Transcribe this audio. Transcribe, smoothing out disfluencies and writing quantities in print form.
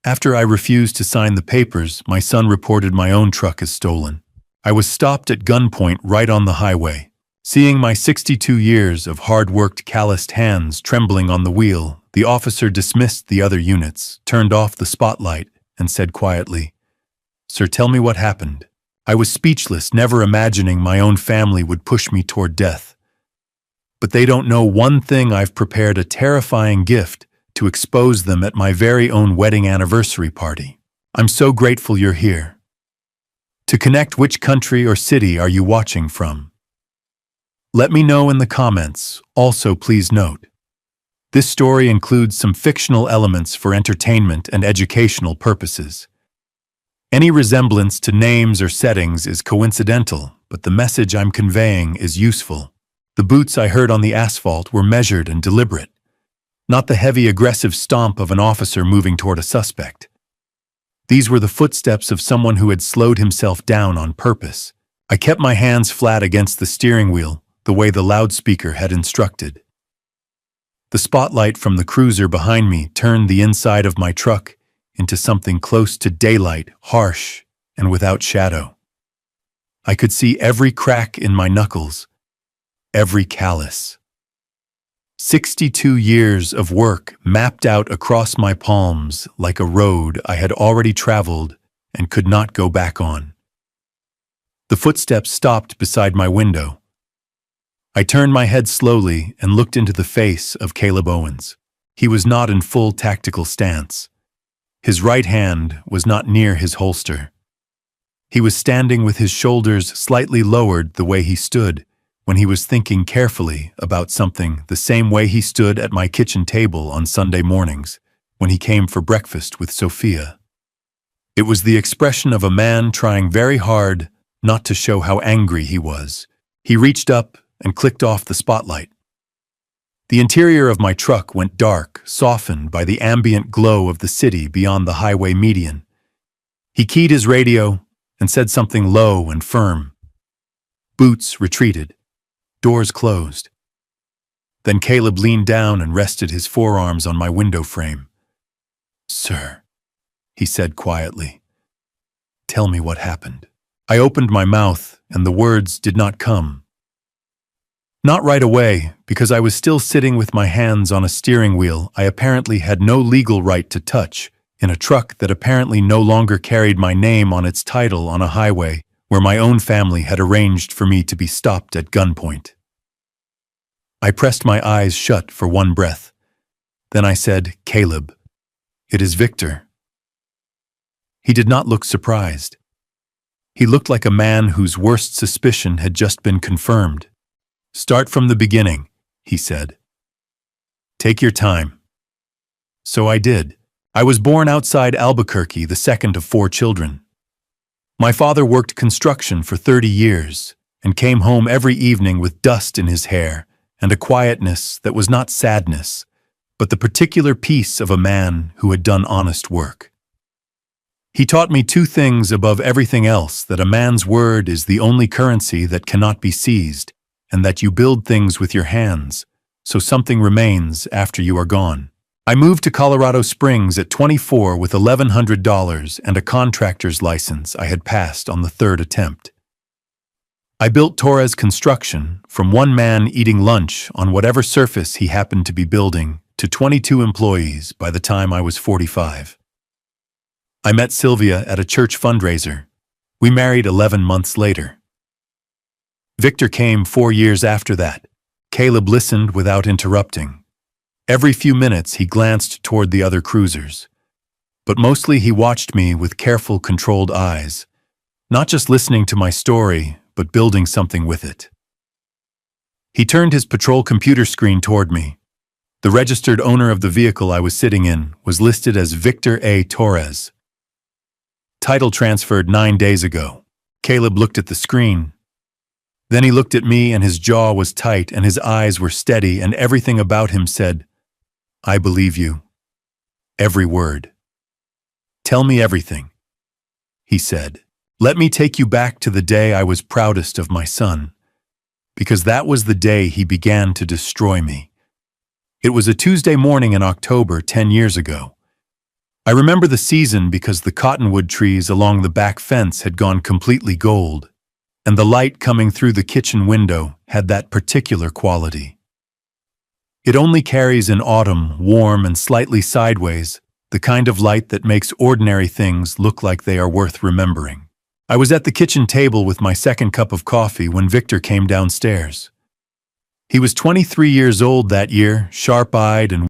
After I refused to sign the papers, my son reported my own truck as stolen. I was stopped at gunpoint right on the highway. Seeing my 62 years of hard-worked, calloused hands trembling on the wheel, the officer dismissed the other units, turned off the spotlight, and said quietly, "Sir, tell me what happened." I was speechless, never imagining my own family would push me toward death. But they don't know one thing: I've prepared a terrifying gift to expose them at my very own wedding anniversary party. I'm so grateful you're here. To connect, which country or city are you watching from? Let me know in the comments. Also, please note, this story includes some fictional elements for entertainment and educational purposes. Any resemblance to names or settings is coincidental, but the message I'm conveying is useful. The boots I heard on the asphalt were measured and deliberate, not the heavy, aggressive stomp of an officer moving toward a suspect. These were the footsteps of someone who had slowed himself down on purpose. I kept my hands flat against the steering wheel, the way the loudspeaker had instructed. The spotlight from the cruiser behind me turned the inside of my truck into something close to daylight, harsh and without shadow. I could see every crack in my knuckles, every callus. 62 years of work mapped out across my palms like a road I had already traveled and could not go back on. The footsteps stopped beside my window. I turned my head slowly and looked into the face of Caleb Owens. He was not in full tactical stance. His right hand was not near his holster. He was standing with his shoulders slightly lowered, the way he stood when he was thinking carefully about something, the same way he stood at my kitchen table on Sunday mornings when he came for breakfast with Sophia. It was the expression of a man trying very hard not to show how angry he was. He reached up and clicked off the spotlight. The interior of my truck went dark, softened by the ambient glow of the city beyond the highway median. He keyed his radio and said something low and firm. Boots retreated. Doors closed. Then Caleb leaned down and rested his forearms on my window frame. "Sir," he said quietly, "tell me what happened." I opened my mouth, and the words did not come. Not right away, because I was still sitting with my hands on a steering wheel I apparently had no legal right to touch, in a truck that apparently no longer carried my name on its title, on a highway where my own family had arranged for me to be stopped at gunpoint. I pressed my eyes shut for one breath. Then I said, "Caleb, it is Victor." He did not look surprised. He looked like a man whose worst suspicion had just been confirmed. "Start from the beginning," he said. "Take your time." So I did. I was born outside Albuquerque, the second of 4 children. My father worked construction for 30 years and came home every evening with dust in his hair and a quietness that was not sadness, but the particular peace of a man who had done honest work. He taught me 2 things above everything else: that a man's word is the only currency that cannot be seized, and that you build things with your hands, so something remains after you are gone. I moved to Colorado Springs at 24 with $1,100 and a contractor's license I had passed on the 3rd attempt. I built Torres Construction, from one man eating lunch on whatever surface he happened to be building, to 22 employees by the time I was 45. I met Sylvia at a church fundraiser. We married 11 months later. Victor came 4 years after that. Caleb listened without interrupting. Every few minutes he glanced toward the other cruisers. But mostly he watched me with careful, controlled eyes, not just listening to my story, but building something with it. He turned his patrol computer screen toward me. The registered owner of the vehicle I was sitting in was listed as Victor A. Torres. Title transferred 9 days ago. Caleb looked at the screen. Then he looked at me, and his jaw was tight and his eyes were steady, and everything about him said, "I believe you. Every word. Tell me everything," he said. "Let me take you back to the day I was proudest of my son, because that was the day he began to destroy me. It was a Tuesday morning in October 10 years ago. I remember the season because the cottonwood trees along the back fence had gone completely gold, and the light coming through the kitchen window had that particular quality. It only carries in autumn, warm and slightly sideways, the kind of light that makes ordinary things look like they are worth remembering. I was at the kitchen table with my second cup of coffee when Victor came downstairs. He was 23 years old that year, sharp-eyed and